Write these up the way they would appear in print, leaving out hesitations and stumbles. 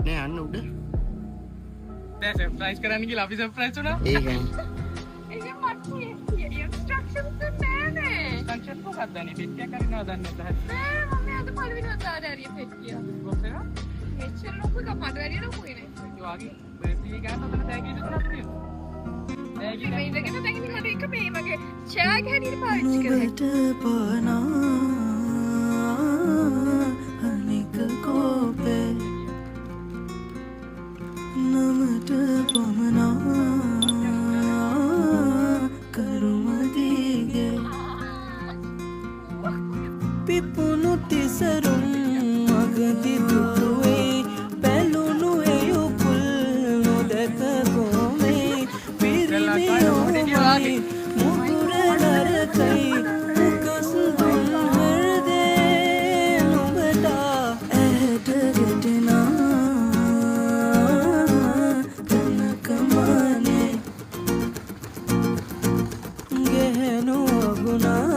නෑ අන්න උඩ දැන් සර්ප්‍රයිස් කරන්න කියලා අපි සර්ප්‍රයිස් වුණා. ඒකයි. ඒක මට ඉන්ස්ට්‍රක්ෂන්ස් නෑනේ. ඉන්ස්ට්‍රක්ෂන් මොකක්ද නේ? පෙට්ටියක් කරනවා දන්නේ නැහැ. නෑ මම අද පළවෙනි වතාවට හරි පෙට්ටිය. කොහොමද? මෙච්චර ලොකු එක මට වැඩි ලොකුයි නේ. ඒ වගේ බර්ත්ඩේ ගන්න ඔතන තෑගි දෙකක් තියෙනවා. තෑගි මේ ඉඳගෙන දැන් ඉතින් මට එක මේ වගේ ෂෙයාර් හැටියට පාවිච්චි කරලා. අනික කෝපේ නමට පමනා කරුමදිගේ පිපුණු තිසරුම් මගදි දුටුවේ පැලුණු එයුපුල් නොදැක ගොමේ පිරිමි ඕමයි මුදුර නරකයි උකස් දුන් හෘදේ නොබට ඇයට ගැටෙනා කනකමානේ ගෙහෙනු අගුණා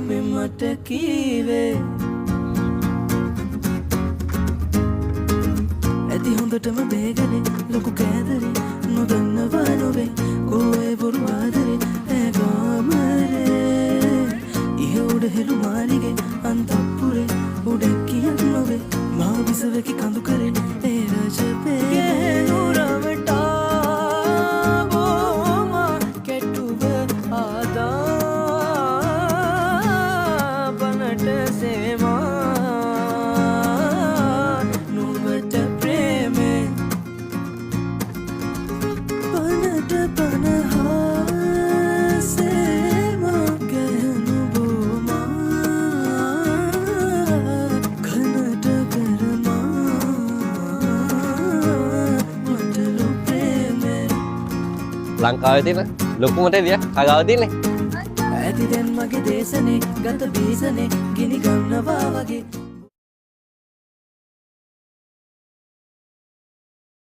මෙමට කීවේ ඇති හොඳටම බේගනේ ලොකු කෑදරේ නොදන්නවා නොවේ කෝේ බොරු ආදරේ ඇගාමරේ ඉහ උඩ හෙළු මාලිගේ අන්තපුරේ උඩක් කියක් නොවේ මා විසවකි කඳු කරේ ඒ රජපේ ගෙහෙනු රවටා බෝමා කෙටුව ආදා බනට සේවා නුඹට ප්‍රේමේ බනට බනහා සේවා ගැනු බෝමා කනට කරමා මටලු ප්‍රේමේ ලංකාවේ තියෙන ලොකුම ටෙලියක් අගාව තියෙන්නේ. ඇති දැන් මගේ දේශනේ ගත බීසනේ ගිනි ගන්නවා වගේ